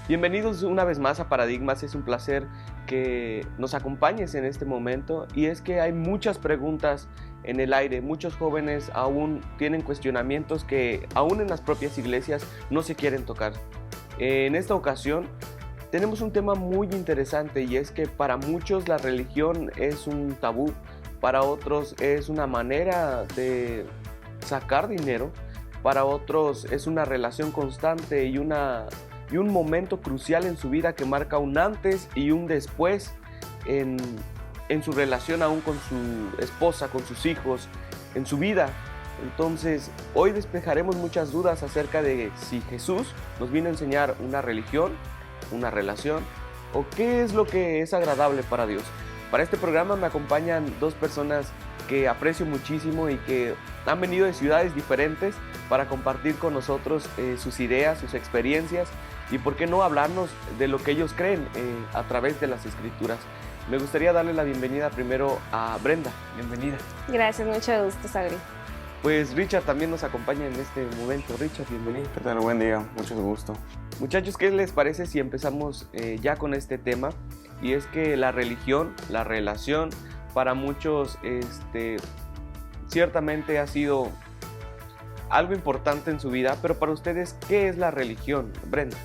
Bienvenidos una vez más a Paradigmas, es un placer que nos acompañes en este momento y es que hay muchas preguntas en el aire, muchos jóvenes aún tienen cuestionamientos que aún en las propias iglesias no se quieren tocar. En esta ocasión tenemos un tema muy interesante y es que para muchos la religión es un tabú, para otros es una manera de sacar dinero, para otros es una relación constante y un momento crucial en su vida que marca un antes y un después en su relación aún con su esposa, con sus hijos, en su vida. Entonces, hoy despejaremos muchas dudas acerca de si Jesús nos vino a enseñar una religión, una relación, o qué es lo que es agradable para Dios. Para este programa me acompañan dos personas que aprecio muchísimo y que han venido de ciudades diferentes para compartir con nosotros sus ideas, sus experiencias y por qué no hablarnos de lo que ellos creen a través de las escrituras. Me gustaría darle la bienvenida primero a Brenda. Bienvenida. Gracias, mucho gusto, Sabri. Pues Richard también nos acompaña en este momento. Richard, bienvenido. ¿Qué tal? Buen día, mucho gusto. Muchachos, ¿qué les parece si empezamos ya con este tema? Y es que la religión, la relación, para muchos ciertamente ha sido algo importante en su vida, pero para ustedes, ¿qué es la religión, Brenda?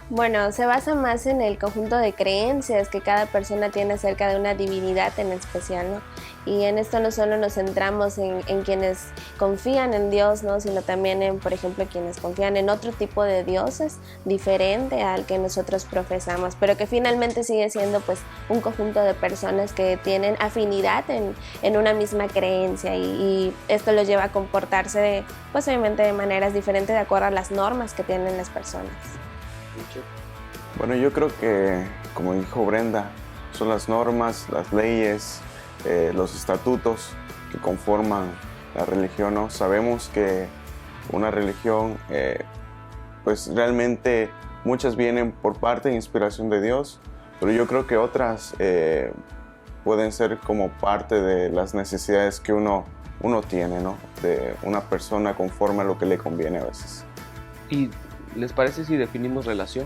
Bueno, se basa más en el conjunto de creencias que cada persona tiene acerca de una divinidad en especial, ¿no? Y en esto no solo nos centramos en quienes confían en Dios, ¿no? Sino también en, por ejemplo, quienes confían en otro tipo de dioses diferente al que nosotros profesamos, pero que finalmente sigue siendo pues un conjunto de personas que tienen afinidad en una misma creencia y esto los lleva a comportarse pues obviamente de maneras diferentes de acuerdo a las normas que tienen las personas. Bueno, yo creo que, como dijo Brenda, son las normas, las leyes, los estatutos que conforman la religión, ¿no? Sabemos que una religión, pues realmente muchas vienen por parte de inspiración de Dios, pero yo creo que otras pueden ser como parte de las necesidades que uno tiene, ¿no? De una persona conforme a lo que le conviene a veces. ¿Y les parece si definimos relación?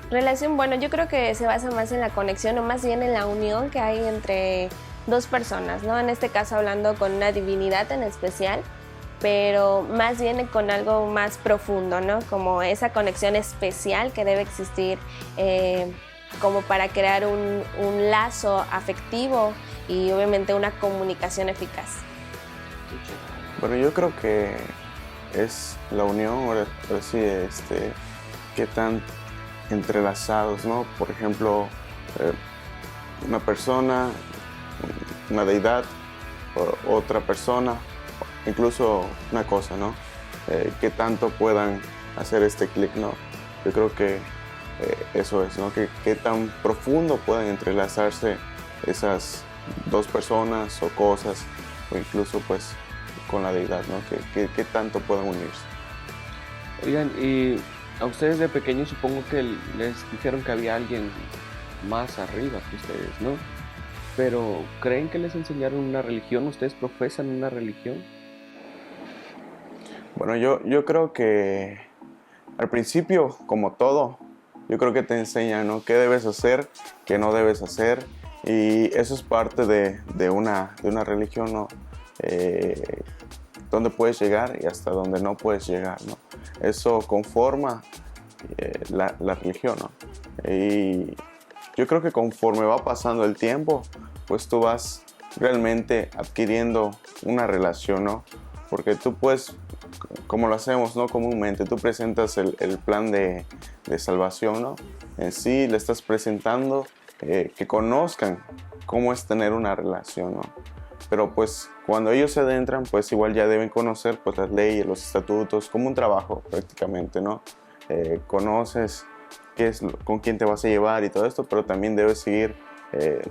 Relación, bueno, yo creo que se basa más en la conexión o más bien en la unión que hay entre dos personas, ¿no? En este caso hablando con una divinidad en especial, pero más bien con algo más profundo, ¿no? Como esa conexión especial que debe existir como para crear un lazo afectivo y obviamente una comunicación eficaz. Bueno, yo creo que es la unión, ahora sí, qué tan entrelazados, ¿no? Por ejemplo, una persona, una deidad, otra persona, incluso una cosa, ¿no? Qué tanto puedan hacer este clic, ¿no? Yo creo que eso es, ¿no? Qué tan profundo pueden entrelazarse esas dos personas o cosas, o incluso pues con la deidad, ¿no? ¿Qué tanto pueden unirse? Oigan, y a ustedes de pequeños supongo que les dijeron que había alguien más arriba que ustedes, ¿no? Pero ¿creen que les enseñaron una religión? ¿Ustedes profesan una religión? Bueno, yo creo que al principio, como todo, yo creo que te enseñan, ¿no? Qué debes hacer, qué no debes hacer, y eso es parte de una religión, ¿no? Dónde puedes llegar y hasta dónde no puedes llegar, ¿no? Eso conforma la religión, ¿no? Y yo creo que conforme va pasando el tiempo, pues tú vas realmente adquiriendo una relación, ¿no? Porque tú puedes, como lo hacemos, ¿no? Comúnmente, tú presentas el plan de salvación, ¿no? En sí le estás presentando que conozcan cómo es tener una relación, ¿no? Pero pues cuando ellos se adentran, pues igual ya deben conocer pues las leyes, los estatutos, como un trabajo prácticamente, ¿no? Conoces con quién te vas a llevar y todo esto, pero también debes seguir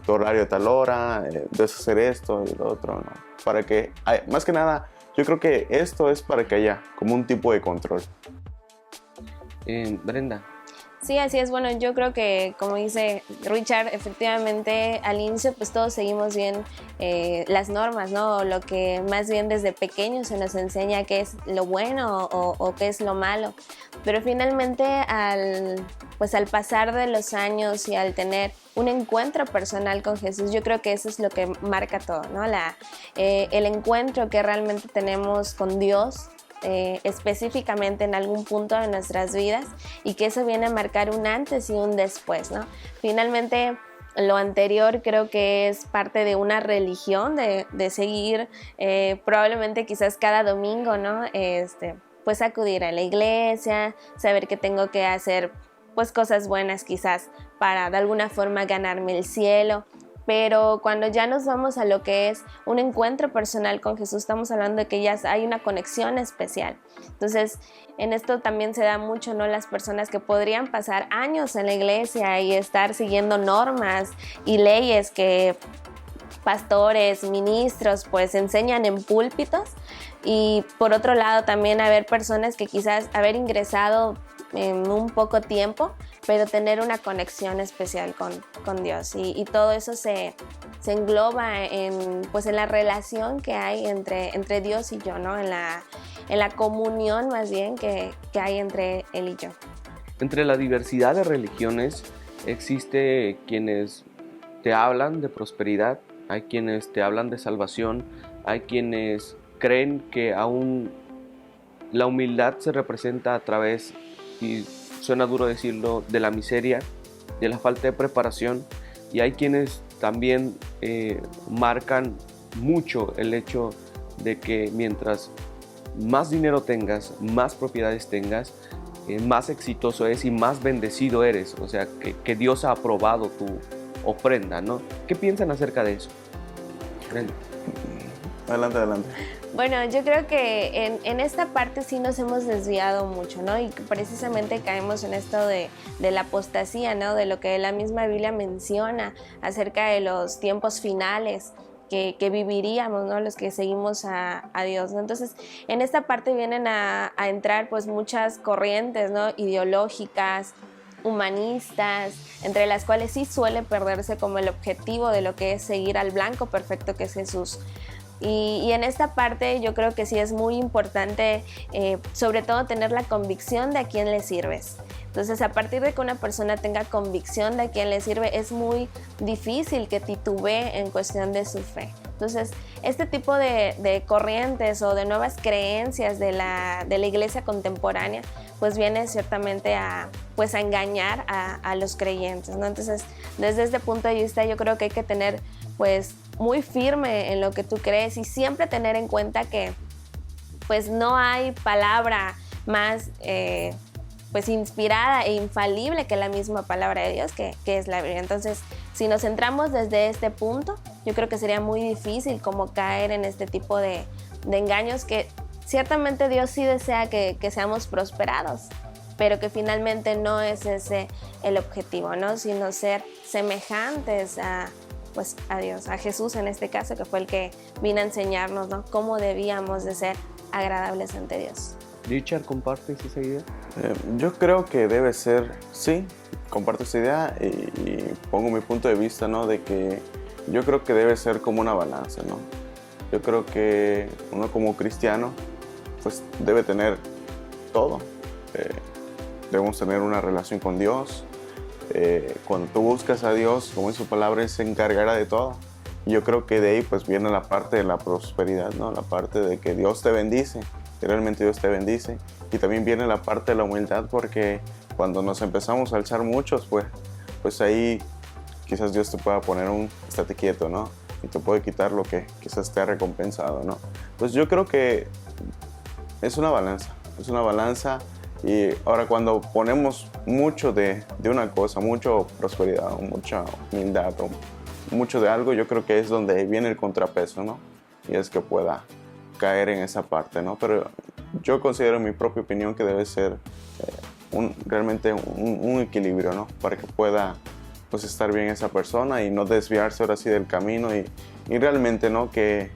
tu horario a tal hora, debes hacer esto y lo otro, ¿no? Para que, más que nada, yo creo que esto es para que haya como un tipo de control. Brenda. Sí, así es. Bueno, yo creo que, como dice Richard, efectivamente al inicio pues todos seguimos bien las normas, ¿no? Lo que más bien desde pequeños se nos enseña qué es lo bueno o qué es lo malo. Pero finalmente al pasar de los años y al tener un encuentro personal con Jesús, yo creo que eso es lo que marca todo, ¿no? El encuentro que realmente tenemos con Dios, específicamente en algún punto de nuestras vidas, y que eso viene a marcar un antes y un después, ¿no? Finalmente, lo anterior creo que es parte de una religión, de seguir probablemente quizás cada domingo, ¿no? Pues acudir a la iglesia, saber que tengo que hacer pues cosas buenas quizás para de alguna forma ganarme el cielo. Pero cuando ya nos vamos a lo que es un encuentro personal con Jesús, estamos hablando de que ya hay una conexión especial. Entonces, en esto también se da mucho, ¿no? Las personas que podrían pasar años en la iglesia y estar siguiendo normas y leyes que pastores, ministros, pues enseñan en púlpitos. Y por otro lado, también haber personas que quizás haber ingresado en un poco tiempo, pero tener una conexión especial con Dios. Y todo eso se engloba en la relación que hay entre Dios y yo, ¿no? En la comunión más bien que hay entre Él y yo. Entre la diversidad de religiones existe quienes te hablan de prosperidad, hay quienes te hablan de salvación, hay quienes creen que aún la humildad se representa a través, y suena duro decirlo, de la miseria, de la falta de preparación, y hay quienes también marcan mucho el hecho de que mientras más dinero tengas, más propiedades tengas, más exitoso es y más bendecido eres, o sea, que Dios ha aprobado tu ofrenda, ¿no? ¿Qué piensan acerca de eso? Adelante. Bueno, yo creo que en esta parte sí nos hemos desviado mucho, ¿no? Y precisamente caemos en esto de la apostasía, ¿no? De lo que la misma Biblia menciona acerca de los tiempos finales que viviríamos, ¿no? Los que seguimos a Dios, ¿no? Entonces, en esta parte vienen a entrar pues muchas corrientes, ¿no? Ideológicas, humanistas, entre las cuales sí suele perderse como el objetivo de lo que es seguir al blanco perfecto que es Jesús. Y en esta parte yo creo que sí es muy importante, sobre todo tener la convicción de a quién le sirves. Entonces, a partir de que una persona tenga convicción de a quién le sirve, es muy difícil que titubee en cuestión de su fe. Entonces, este tipo de corrientes o de nuevas creencias de la iglesia contemporánea, pues viene ciertamente a engañar a los creyentes, ¿no? Entonces, desde este punto de vista, yo creo que hay que tener, pues, muy firme en lo que tú crees y siempre tener en cuenta que, pues, no hay palabra más pues inspirada e infalible que la misma palabra de Dios, que es la Biblia. Entonces, si nos centramos desde este punto, yo creo que sería muy difícil como caer en este tipo de engaños, que ciertamente Dios sí desea que seamos prosperados, pero que finalmente no es ese el objetivo, ¿no? Sino ser semejantes a Dios, a Jesús en este caso, que fue el que vino a enseñarnos, ¿no? Cómo debíamos de ser agradables ante Dios. Richard, ¿compartes esa idea? Yo creo que debe ser, sí, comparto esa idea y pongo mi punto de vista, ¿no? De que yo creo que debe ser como una balanza, ¿no? Yo creo que uno como cristiano, pues debe tener todo. Debemos tener una relación con Dios. Cuando tú buscas a Dios, como en su palabra, Él se encargará de todo. Y yo creo que de ahí pues viene la parte de la prosperidad, ¿no? La parte de que Dios te bendice, que realmente Dios te bendice. Y también viene la parte de la humildad, porque cuando nos empezamos a alzar muchos, pues ahí quizás Dios te pueda poner estate quieto, ¿no? Y te puede quitar lo que quizás te ha recompensado, ¿no? Pues yo creo que es una balanza. Y ahora cuando ponemos mucho de una cosa, mucho prosperidad, o mucha humildad, o mucho de algo, yo creo que es donde viene el contrapeso, ¿no? Y es que pueda caer en esa parte, ¿no? Pero yo considero, en mi propia opinión, que debe ser realmente un equilibrio, ¿no? Para que pueda pues estar bien esa persona y no desviarse ahora sí del camino y realmente, ¿no? Que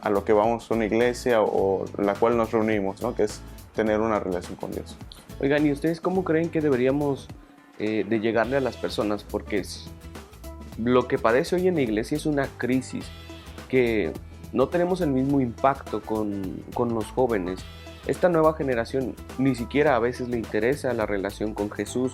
a lo que vamos a una iglesia o la cual nos reunimos, ¿no? Que es tener una relación con Dios. Oigan, ¿y ustedes cómo creen que deberíamos de llegarle a las personas, porque lo que padece hoy en la iglesia es una crisis, que no tenemos el mismo impacto con los jóvenes. Esta nueva generación ni siquiera a veces le interesa la relación con Jesús,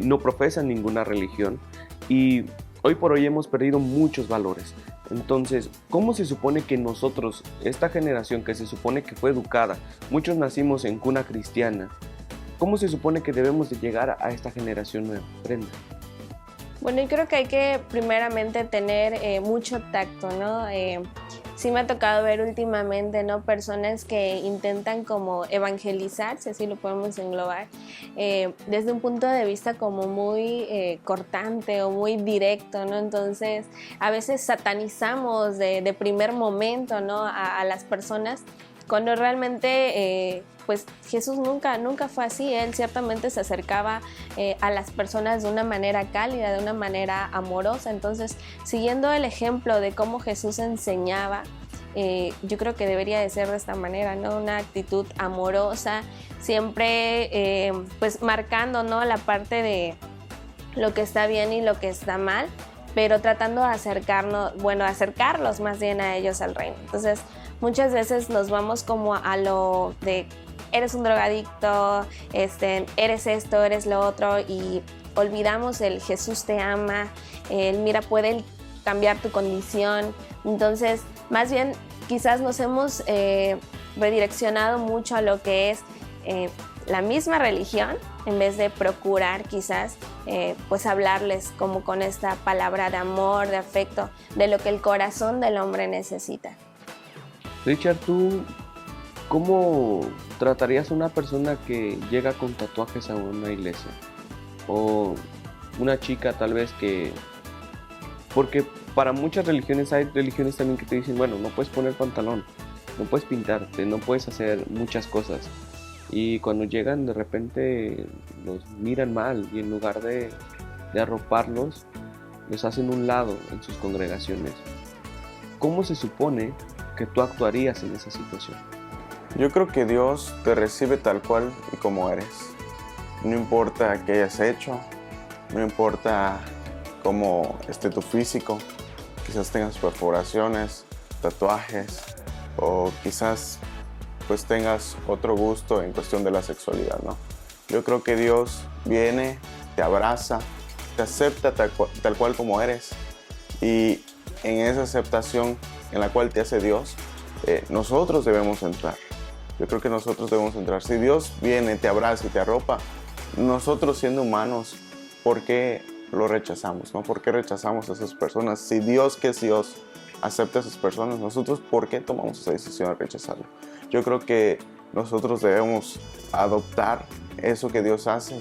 no profesan ninguna religión y hoy por hoy hemos perdido muchos valores. Entonces, ¿cómo se supone que nosotros, esta generación que se supone que fue educada, muchos nacimos en cuna cristiana, cómo se supone que debemos de llegar a esta generación nueva? Brenda. Bueno, yo creo que hay que primeramente tener mucho tacto, ¿no? Sí me ha tocado ver últimamente, ¿no? Personas que intentan como evangelizar, si así lo podemos englobar, desde un punto de vista como muy cortante o muy directo, ¿no? Entonces, a veces satanizamos de primer momento, ¿no? A las personas, cuando realmente pues Jesús nunca fue así. Él ciertamente se acercaba a las personas de una manera cálida, de una manera amorosa. Entonces, siguiendo el ejemplo de cómo Jesús enseñaba, yo creo que debería de ser de esta manera, ¿no? Una actitud amorosa, siempre pues marcando, ¿no? La parte de lo que está bien y lo que está mal, pero tratando de acercarlos más bien a ellos al reino. Entonces, muchas veces nos vamos como a lo de eres un drogadicto, eres esto, eres lo otro, y olvidamos el Jesús te ama, el mira, puede cambiar tu condición. Entonces, más bien, quizás nos hemos redireccionado mucho a lo que es la misma religión, en vez de procurar quizás pues hablarles como con esta palabra de amor, de afecto, de lo que el corazón del hombre necesita. Richard, ¿tú cómo tratarías a una persona que llega con tatuajes a una iglesia? O una chica tal vez que... Porque para muchas religiones hay religiones también que te dicen, bueno, no puedes poner pantalón, no puedes pintarte, no puedes hacer muchas cosas. Y cuando llegan de repente los miran mal y en lugar de arroparlos, los hacen un lado en sus congregaciones. ¿Cómo se supone que tú actuarías en esa situación? Yo creo que Dios te recibe tal cual y como eres. No importa qué hayas hecho, no importa cómo esté tu físico, quizás tengas perforaciones, tatuajes o quizás pues tengas otro gusto en cuestión de la sexualidad, ¿no? Yo creo que Dios viene, te abraza, te acepta tal cual como eres, y en esa aceptación en la cual te hace Dios, nosotros debemos entrar. Yo creo que nosotros debemos entrar. Si Dios viene, te abraza y te arropa, nosotros siendo humanos, ¿por qué lo rechazamos, no? ¿Por qué rechazamos a esas personas? Si Dios, que es Dios, acepta a esas personas, nosotros, ¿por qué tomamos esa decisión de rechazarlo? Yo creo que nosotros debemos adoptar eso que Dios hace,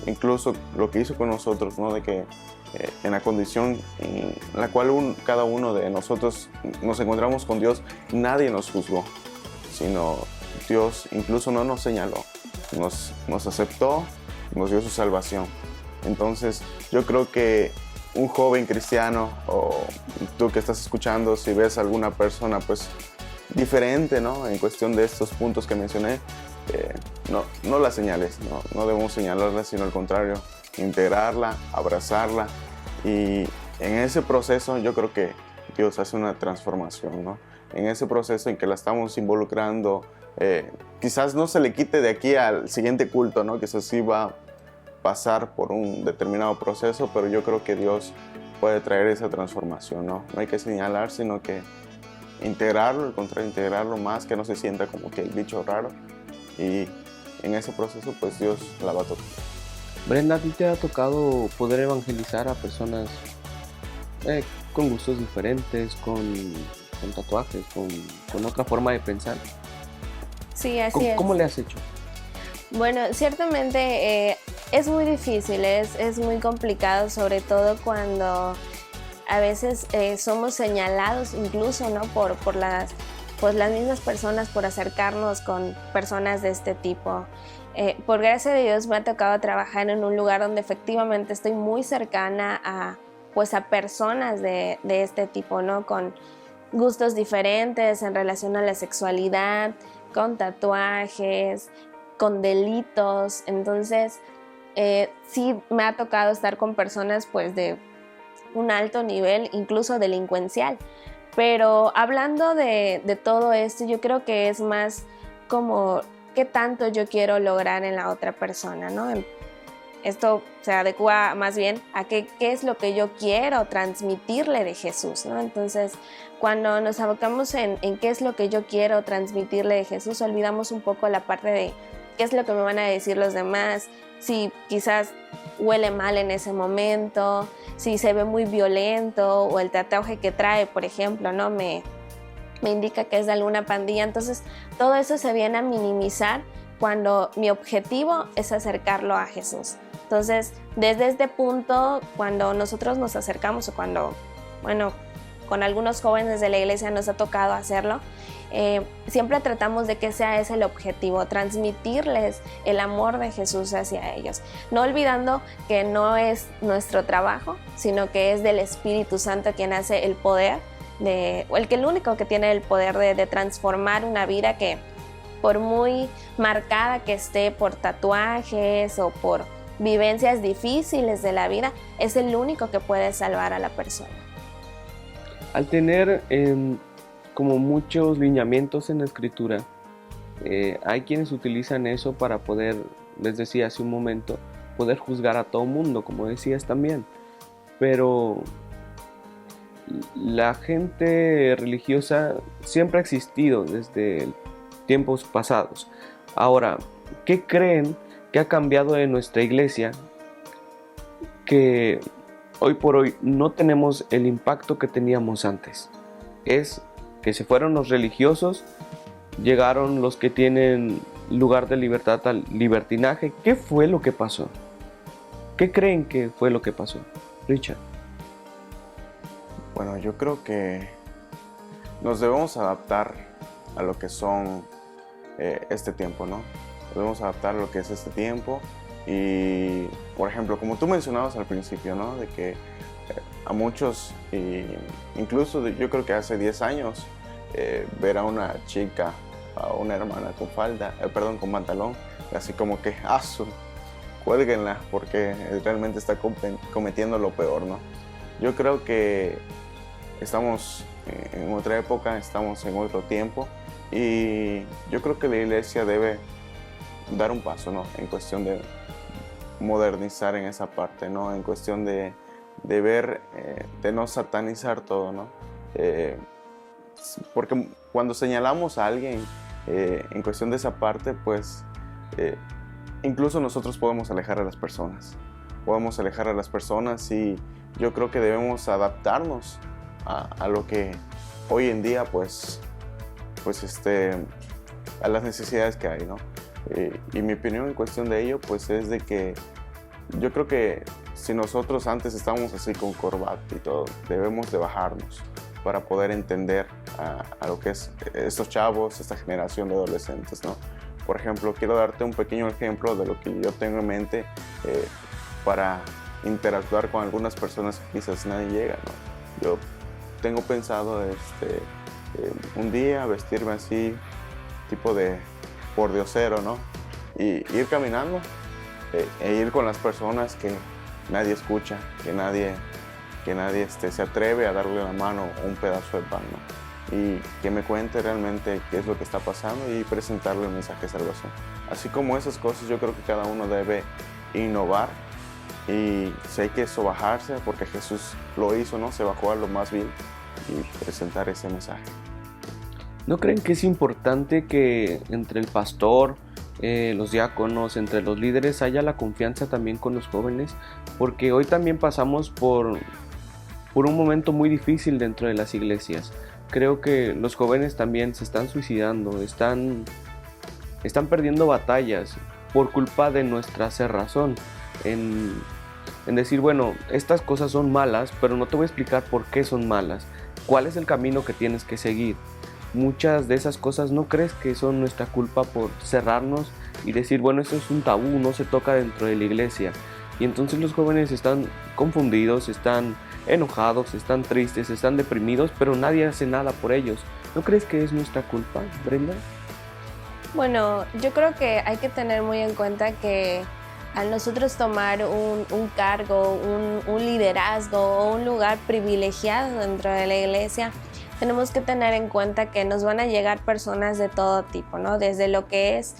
incluso lo que hizo con nosotros, ¿no? De que en la condición en la cual cada uno de nosotros nos encontramos con Dios, nadie nos juzgó, sino Dios incluso no nos señaló, nos aceptó, nos dio su salvación. Entonces yo creo que un joven cristiano, o tú que estás escuchando, si ves a alguna persona pues diferente, ¿no? En cuestión de estos puntos que mencioné, no la señales, no debemos señalarla, sino al contrario, integrarla, abrazarla, y en ese proceso yo creo que Dios hace una transformación, ¿no? En ese proceso en que la estamos involucrando, quizás no se le quite de aquí al siguiente culto, ¿no? Quizás sí va a pasar por un determinado proceso, pero yo creo que Dios puede traer esa transformación, ¿no? No hay que señalar, sino que integrarlo, al contrario, integrarlo más, que no se sienta como que el bicho raro, y en ese proceso pues Dios la va a tocar. Brenda, ¿a ti te ha tocado poder evangelizar a personas con gustos diferentes, con tatuajes, con otra forma de pensar? Sí, así es. ¿Cómo le has hecho? Bueno, ciertamente es muy difícil, es muy complicado, sobre todo cuando a veces somos señalados incluso, ¿no? por las mismas personas, por acercarnos con personas de este tipo. Por gracia de Dios me ha tocado trabajar en un lugar donde efectivamente estoy muy cercana a personas de este tipo, ¿no? Con gustos diferentes en relación a la sexualidad, con tatuajes, con delitos. Entonces, sí me ha tocado estar con personas pues de un alto nivel, incluso delincuencial. Pero hablando de todo esto, yo creo que es más como qué tanto yo quiero lograr en la otra persona, ¿no? Esto se adecua más bien a qué es lo que yo quiero transmitirle de Jesús, ¿no? Entonces, cuando nos abocamos en qué es lo que yo quiero transmitirle de Jesús, olvidamos un poco la parte de qué es lo que me van a decir los demás, si quizás huele mal en ese momento, si se ve muy violento o el tatuaje que trae, por ejemplo, ¿no? Me indica que es de alguna pandilla. Entonces, todo eso se viene a minimizar cuando mi objetivo es acercarlo a Jesús. Entonces, desde este punto, cuando nosotros nos acercamos o cuando, bueno, con algunos jóvenes de la iglesia nos ha tocado hacerlo, siempre tratamos de que sea ese el objetivo, transmitirles el amor de Jesús hacia ellos, no olvidando que no es nuestro trabajo, sino que es del Espíritu Santo quien hace el poder, el único que tiene el poder de transformar una vida que por muy marcada que esté por tatuajes o por vivencias difíciles de la vida, es el único que puede salvar a la persona. Al tener como muchos lineamientos en la escritura, hay quienes utilizan eso para poder, les decía hace un momento, poder juzgar a todo mundo, como decías también. Pero la gente religiosa siempre ha existido desde tiempos pasados. Ahora, ¿qué creen que ha cambiado en nuestra iglesia que hoy por hoy no tenemos el impacto que teníamos antes? Es que se fueron los religiosos, llegaron los que tienen lugar de libertad al libertinaje. ¿Qué fue lo que pasó? ¿Qué creen que fue lo que pasó? Richard. Bueno, yo creo que nos debemos adaptar a lo que son este tiempo, ¿no? Debemos adaptar a lo que es este tiempo y, por ejemplo, como tú mencionabas al principio, ¿no? De que a muchos, incluso yo creo que hace 10 años, ver a una chica, a una hermana con falda, con pantalón, así como que, cuélguenla porque realmente está cometiendo lo peor, ¿no? Yo creo que estamos en otra época, estamos en otro tiempo y yo creo que la iglesia debe dar un paso, ¿no? En cuestión de modernizar en esa parte, ¿no? En cuestión de ver, de no satanizar todo, ¿no? Porque cuando señalamos a alguien en cuestión de esa parte, pues incluso nosotros podemos alejar a las personas. Podemos alejar a las personas y yo creo que debemos adaptarnos a lo que hoy en día, pues a las necesidades que hay, ¿no? Y mi opinión en cuestión de ello, pues es de que yo creo que si nosotros antes estábamos así con corbata y todo, debemos de bajarnos para poder entender a lo que es estos chavos, esta generación de adolescentes, ¿no? Por ejemplo, quiero darte un pequeño ejemplo de lo que yo tengo en mente para interactuar con algunas personas que quizás nadie llega, ¿no? Yo tengo pensado un día vestirme así, tipo de pordiosero, ¿no? Y ir caminando e ir con las personas que nadie escucha, que nadie se atreve a darle la mano o un pedazo de pan, ¿no? Y que me cuente realmente qué es lo que está pasando y presentarle un mensaje de salvación. Así como esas cosas, yo creo que cada uno debe innovar y si hay que sobajarse, porque Jesús lo hizo, ¿no? Se bajó a lo más vil y presentar ese mensaje. ¿No creen que es importante que entre el pastor, los diáconos, entre los líderes haya la confianza también con los jóvenes? Porque hoy también pasamos por un momento muy difícil dentro de las iglesias. Creo que los jóvenes también se están suicidando, están perdiendo batallas por culpa de nuestra cerrazón en decir, bueno, estas cosas son malas, pero no te voy a explicar por qué son malas, cuál es el camino que tienes que seguir. Muchas de esas cosas no crees que son nuestra culpa por cerrarnos y decir, bueno, esto es un tabú, no se toca dentro de la iglesia. Y entonces los jóvenes están confundidos, están enojados, están tristes, están deprimidos, pero nadie hace nada por ellos. ¿No crees que es nuestra culpa, Brenda? Bueno, yo creo que hay que tener muy en cuenta que al nosotros tomar un cargo, un liderazgo o un lugar privilegiado dentro de la iglesia, tenemos que tener en cuenta que nos van a llegar personas de todo tipo, ¿no? Desde lo que es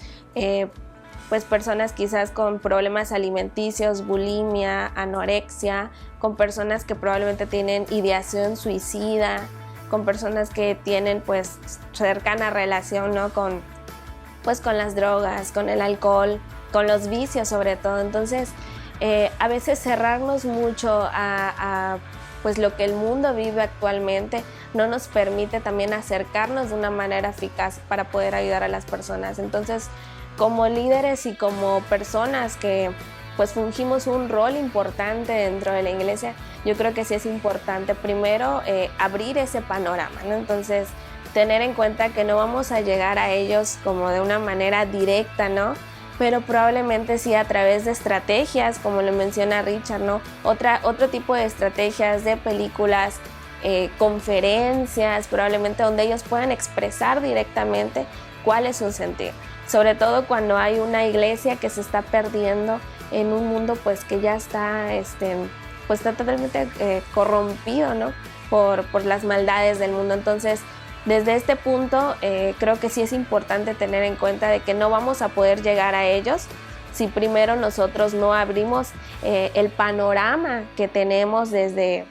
pues personas quizás con problemas alimenticios, bulimia, anorexia, con personas que probablemente tienen ideación suicida, con personas que tienen pues cercana relación, ¿no? con las drogas, con el alcohol, con los vicios sobre todo. Entonces, a veces cerrarnos mucho a pues lo que el mundo vive actualmente no nos permite también acercarnos de una manera eficaz para poder ayudar a las personas. Entonces, como líderes y como personas que pues fungimos un rol importante dentro de la iglesia, yo creo que sí es importante primero abrir ese panorama, ¿no? Entonces, tener en cuenta que no vamos a llegar a ellos como de una manera directa, ¿no? Pero probablemente sí a través de estrategias, como lo menciona Richard, ¿no? Otro tipo de estrategias, de películas, conferencias, probablemente donde ellos puedan expresar directamente cuál es su sentir. Sobre todo cuando hay una iglesia que se está perdiendo en un mundo pues que ya está, pues está totalmente corrompido, ¿no? por las maldades del mundo. Entonces, desde este punto, creo que sí es importante tener en cuenta de que no vamos a poder llegar a ellos si primero nosotros no abrimos el panorama que tenemos desde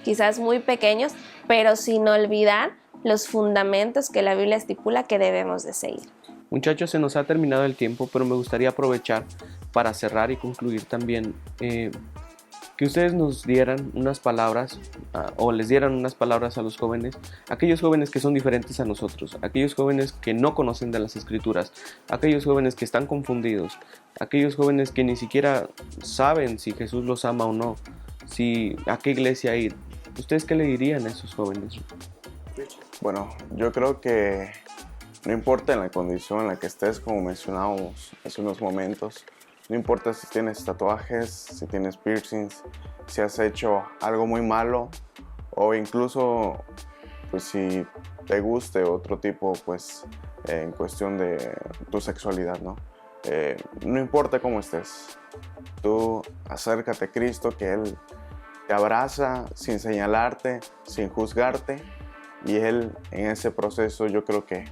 quizás muy pequeños, pero sin olvidar los fundamentos que la Biblia estipula que debemos de seguir. Muchachos, se nos ha terminado el tiempo, pero me gustaría aprovechar para cerrar y concluir también que ustedes nos dieran unas palabras o les dieran unas palabras a los jóvenes, aquellos jóvenes que son diferentes a nosotros, aquellos jóvenes que no conocen de las Escrituras, aquellos jóvenes que están confundidos, aquellos jóvenes que ni siquiera saben si Jesús los ama o no, a qué iglesia ir. ¿Ustedes qué le dirían a esos jóvenes? Bueno, yo creo que no importa en la condición en la que estés, como mencionábamos hace unos momentos, no importa si tienes tatuajes, si tienes piercings, si has hecho algo muy malo o incluso pues si te guste otro tipo pues en cuestión de tu sexualidad, ¿no? No importa cómo estés, tú acércate a Cristo, que Él te abraza sin señalarte, sin juzgarte, y Él en ese proceso yo creo que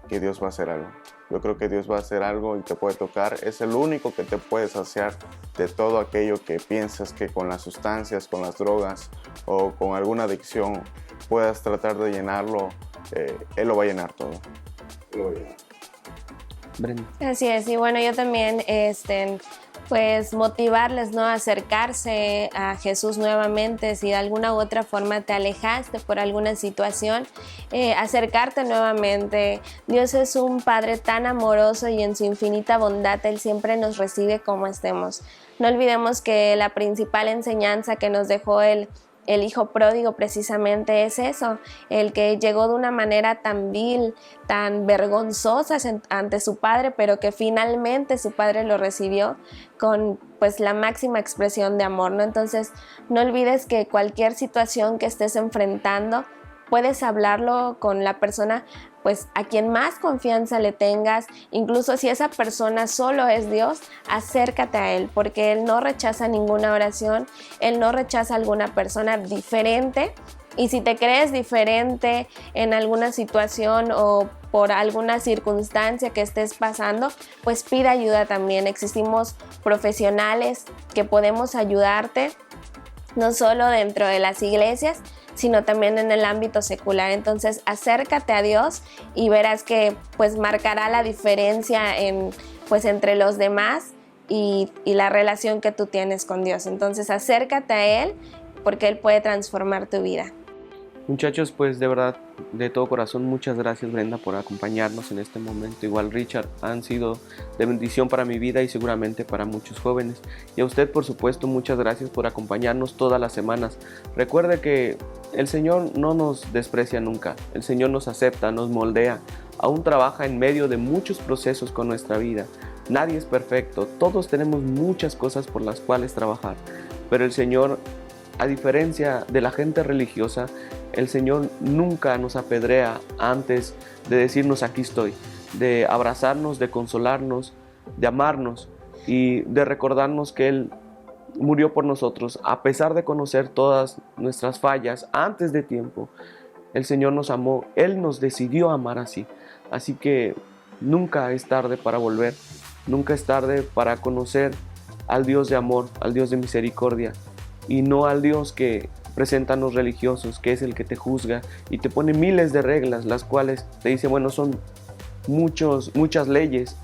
Dios va a hacer algo. Yo creo que Dios va a hacer algo y te puede tocar. Es el único que te puede saciar de todo aquello que piensas que con las sustancias, con las drogas o con alguna adicción puedas tratar de llenarlo. Él lo va a llenar todo. Él lo va a llenar. Brenda. Así es, y bueno, yo también pues motivarles, ¿no? A acercarse a Jesús nuevamente. Si de alguna u otra forma te alejaste por alguna situación, acercarte nuevamente. Dios es un Padre tan amoroso y en su infinita bondad Él siempre nos recibe como estemos. No olvidemos que la principal enseñanza que nos dejó el hijo pródigo precisamente es eso, el que llegó de una manera tan vil, tan vergonzosa ante su padre, pero que finalmente su padre lo recibió con pues la máxima expresión de amor, ¿no? Entonces, no olvides que cualquier situación que estés enfrentando, puedes hablarlo con la persona pues a quien más confianza le tengas, incluso si esa persona solo es Dios, acércate a Él, porque Él no rechaza ninguna oración, Él no rechaza a alguna persona diferente, y si te crees diferente en alguna situación o por alguna circunstancia que estés pasando, pues pide ayuda también. Existimos profesionales que podemos ayudarte, no solo dentro de las iglesias, sino también en el ámbito secular. Entonces, acércate a Dios y verás que pues marcará la diferencia entre los demás y la relación que tú tienes con Dios. Entonces, acércate a Él porque Él puede transformar tu vida. Muchachos, pues de verdad, de todo corazón, muchas gracias, Brenda, por acompañarnos en este momento. Igual Richard, han sido de bendición para mi vida y seguramente para muchos jóvenes. Y a usted, por supuesto, muchas gracias por acompañarnos todas las semanas. Recuerde que el Señor no nos desprecia nunca. El Señor nos acepta, nos moldea, aún trabaja en medio de muchos procesos con nuestra vida. Nadie es perfecto, todos tenemos muchas cosas por las cuales trabajar, pero el Señor, a diferencia de la gente religiosa, el Señor nunca nos apedrea antes de decirnos aquí estoy, de abrazarnos, de consolarnos, de amarnos. y de recordarnos que Él murió por nosotros, a pesar de conocer todas nuestras fallas antes de tiempo. El Señor nos amó, Él nos decidió amar así. Así que nunca es tarde para volver, nunca es tarde para conocer al Dios de amor, al Dios de misericordia, y no al Dios que presentan los religiosos, que es el que te juzga y te pone miles de reglas, las cuales te dice, bueno, son muchas leyes,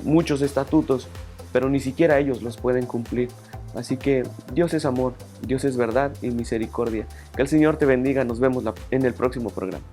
muchos estatutos, pero ni siquiera ellos los pueden cumplir. Así que Dios es amor, Dios es verdad y misericordia. Que el Señor te bendiga, nos vemos en el próximo programa.